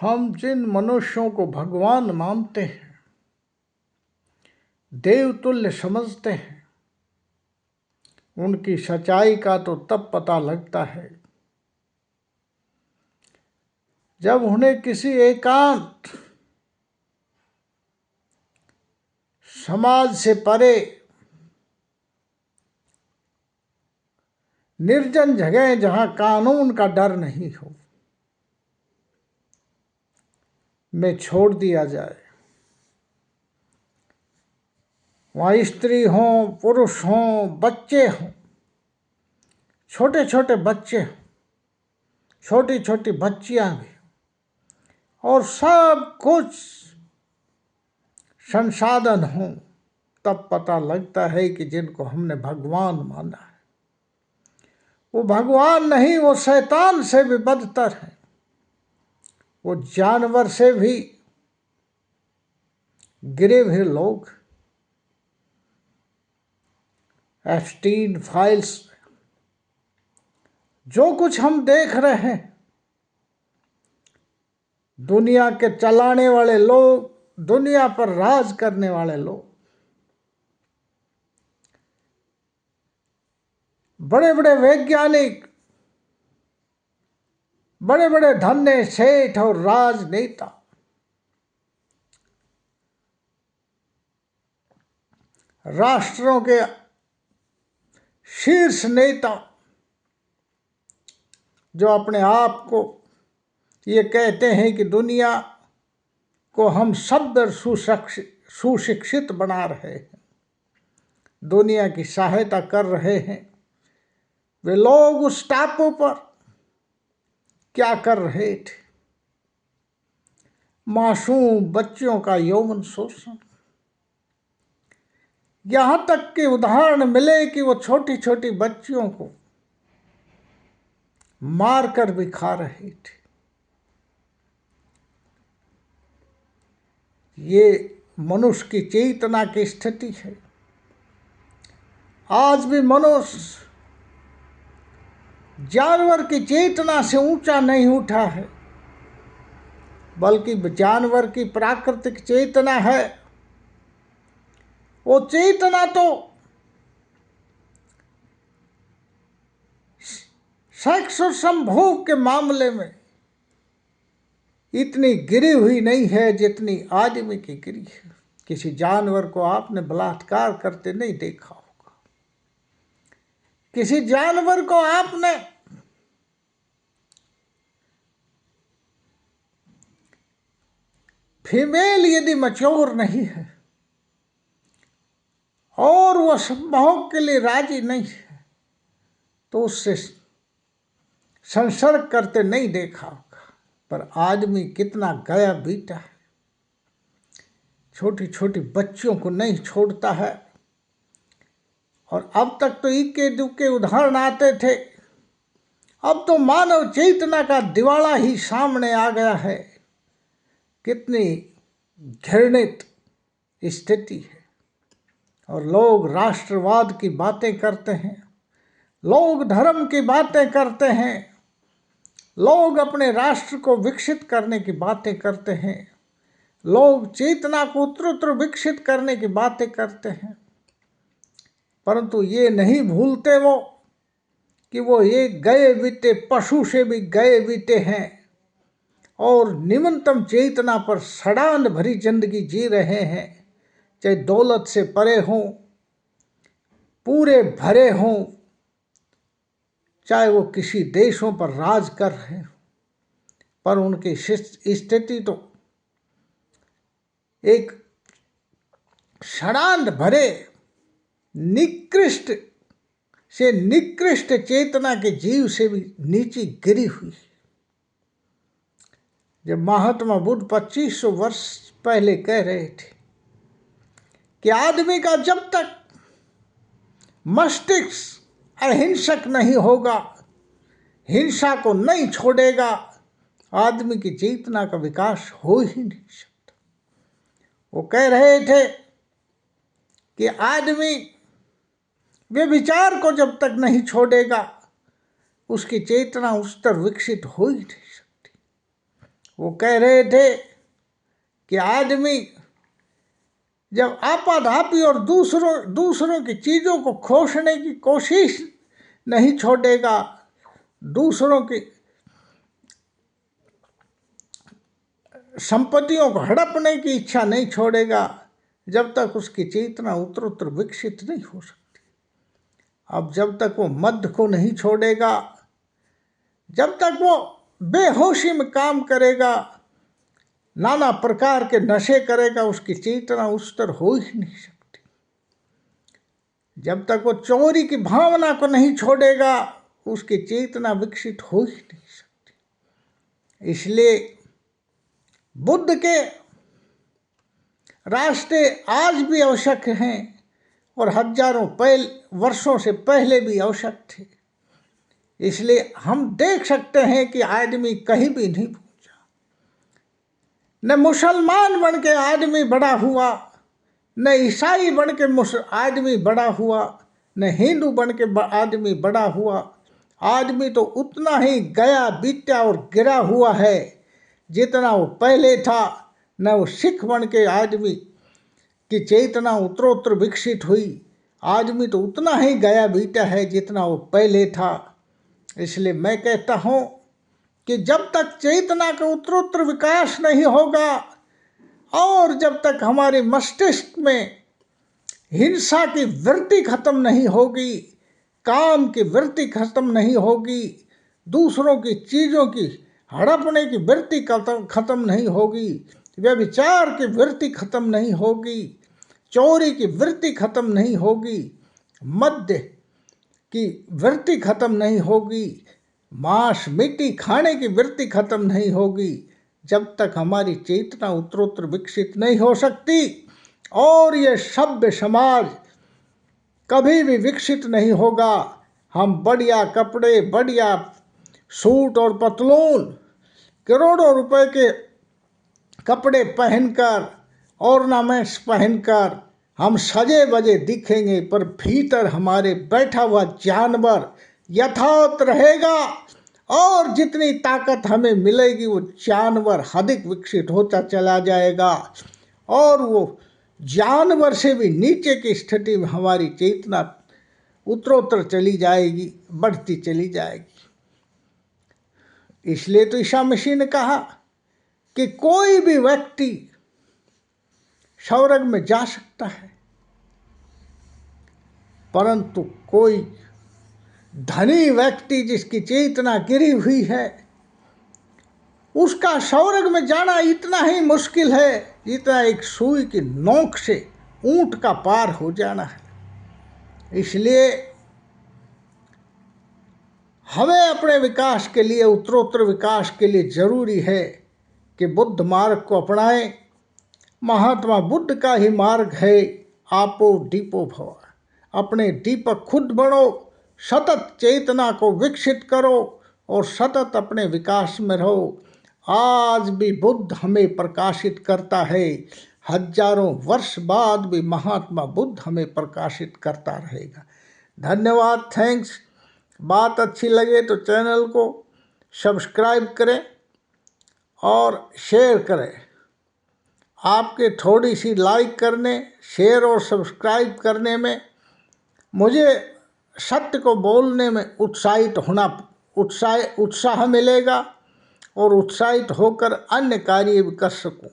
हम जिन मनुष्यों को भगवान मानते हैं, देवतुल्य समझते हैं, उनकी सच्चाई का तो तब पता लगता है जब उन्हें किसी एकांत समाज से परे निर्जन जगह जहां कानून का डर नहीं हो में छोड़ दिया जाए। वहाँ स्त्री हों, पुरुष हों, बच्चे हों, छोटे छोटे बच्चे हों, छोटी छोटी बच्चियां भी, और सब कुछ संसाधन हों, तब पता लगता है कि जिनको हमने भगवान माना है वो भगवान नहीं, वो शैतान से भी बदतर है, वो जानवर से भी गिरे हुए लोग। एप्स्टीन फाइल्स जो कुछ हम देख रहे हैं, दुनिया के चलाने वाले लोग, दुनिया पर राज करने वाले लोग, बड़े बड़े वैज्ञानिक, बड़े बड़े धन्य सेठ और राजनेता राष्ट्रों के शीर्ष नेता जो अपने आप को ये कहते हैं कि दुनिया को हम सभ्य सुशिक्षित बना रहे हैं, दुनिया की सहायता कर रहे हैं, वे लोग उस टापू पर क्या कर रहे थे? मासूम बच्चों का यौन शोषण। यहां तक कि उदाहरण मिले कि वो छोटी छोटी बच्चियों को मारकर भी खा रहे थे। ये मनुष्य की चेतना की स्थिति है। आज भी मनुष्य जानवर की चेतना से ऊंचा नहीं उठा है, बल्कि जानवर की प्राकृतिक चेतना है। वो चेतना तो सेक्स और संभोग के मामले में इतनी गिरी हुई नहीं है जितनी आदमी की गिरी है। किसी जानवर को आपने बलात्कार करते नहीं देखा होगा, किसी जानवर को आपने फीमेल यदि मैच्योर नहीं है और वह संभोग के लिए राजी नहीं है तो उससे संसर्ग करते नहीं देखा होगा। पर आदमी कितना गया बीता है, छोटी छोटी बच्चियों को नहीं छोड़ता है। और अब तक तो इक्के दुक्के उदाहरण आते थे, अब तो मानव चेतना का दिवाला ही सामने आ गया है। कितनी घृणित स्थिति है। और लोग राष्ट्रवाद की बातें करते हैं, लोग धर्म की बातें करते हैं, लोग अपने राष्ट्र को विकसित करने की बातें करते हैं, लोग चेतना को उत्तरोत्तर विकसित करने की बातें करते हैं, परंतु ये नहीं भूलते वो कि वो ये गए बीते पशु से भी गए बीते हैं और निम्नतम चेतना पर सड़ान भरी जिंदगी जी रहे हैं। चाहे दौलत से परे हों, पूरे भरे हों, चाहे वो किसी देशों पर राज कर रहे हों, पर उनकी स्थिति तो एक षडांध भरे निकृष्ट से निकृष्ट चेतना के जीव से भी नीचे गिरी हुई। जब महात्मा बुद्ध 2500 वर्ष पहले कह रहे थे कि आदमी का जब तक मस्तिष्क अहिंसक नहीं होगा, हिंसा को नहीं छोड़ेगा, आदमी की चेतना का विकास हो ही नहीं सकता। वो कह रहे थे कि आदमी व्यभिचार को जब तक नहीं छोड़ेगा उसकी चेतना उस तरह विकसित हो ही नहीं सकती। वो कह रहे थे कि आदमी जब आपाधापी और दूसरों की चीज़ों को खोसने की कोशिश नहीं छोड़ेगा, दूसरों की संपत्तियों को हड़पने की इच्छा नहीं छोड़ेगा, जब तक उसकी चेतना उत्तरोत्तर विकसित नहीं हो सकती। अब जब तक वो मद को नहीं छोड़ेगा, जब तक वो बेहोशी में काम करेगा, नाना प्रकार के नशे करेगा, उसकी चेतना उच्चतर हो ही नहीं सकती। जब तक वो चोरी की भावना को नहीं छोड़ेगा, उसकी चेतना विकसित हो ही नहीं सकती। इसलिए बुद्ध के रास्ते आज भी आवश्यक हैं और हजारों वर्षों से पहले भी आवश्यक थे। इसलिए हम देख सकते हैं कि आदमी कहीं भी नहीं पहुंचा। न मुसलमान बन के आदमी बड़ा हुआ, न ईसाई बन के आदमी बड़ा हुआ, न हिंदू बन के आदमी बड़ा हुआ। आदमी तो उतना ही गया बीता और गिरा हुआ है जितना वो पहले था। न वो सिख बन के आदमी की चेतना उत्तरोत्तर विकसित हुई। आदमी तो उतना ही गया बीता है जितना वो पहले था। इसलिए मैं कहता हूँ कि जब तक चेतना का उत्तरोत्तर विकास नहीं होगा और जब तक हमारे मस्तिष्क में हिंसा की वृत्ति खत्म नहीं होगी, काम की वृत्ति खत्म नहीं होगी, दूसरों की चीज़ों की हड़पने की वृत्ति खत्म नहीं होगी, व्यभिचार की वृत्ति खत्म नहीं होगी, चोरी की वृत्ति खत्म नहीं होगी, मद्य की वृत्ति खत्म नहीं होगी, मांस मिट्टी खाने की वृत्ति खत्म नहीं होगी, जब तक हमारी चेतना उत्तरोत्तर विकसित नहीं हो सकती और ये सभ्य समाज कभी भी विकसित नहीं होगा। हम बढ़िया कपड़े, बढ़िया सूट और पतलून, करोड़ों रुपए के कपड़े पहनकर, ऑर्नामेंट्स पहनकर हम सजे बजे दिखेंगे, पर भीतर हमारे बैठा हुआ जानवर यथावत रहेगा और जितनी ताकत हमें मिलेगी वो जानवर अधिक विकसित होता चला जाएगा और वो जानवर से भी नीचे की स्थिति में हमारी चेतना उत्तरोत्तर चली जाएगी, बढ़ती चली जाएगी। इसलिए तो ईसा मसीह ने कहा कि कोई भी व्यक्ति स्वर्ग में जा सकता है, परंतु कोई धनी व्यक्ति जिसकी चेतना गिरी हुई है, उसका स्वर्ग में जाना इतना ही मुश्किल है जितना एक सुई की नोक से ऊंट का पार हो जाना है। इसलिए हमें अपने विकास के लिए, उत्तरोत्तर विकास के लिए जरूरी है कि बुद्ध मार्ग को अपनाएं। महात्मा बुद्ध का ही मार्ग है, आपो दीपो भव। अपने दीपक खुद बनो, सतत चेतना को विकसित करो और सतत अपने विकास में रहो। आज भी बुद्ध हमें प्रकाशित करता है, हजारों वर्ष बाद भी महात्मा बुद्ध हमें प्रकाशित करता रहेगा। धन्यवाद, थैंक्स। बात अच्छी लगे तो चैनल को सब्सक्राइब करें और शेयर करें। आपके थोड़ी सी लाइक करने, शेयर और सब्सक्राइब करने में मुझे सत्य को बोलने में उत्साह मिलेगा और उत्साहित होकर अन्य कार्य भी कर सकूं।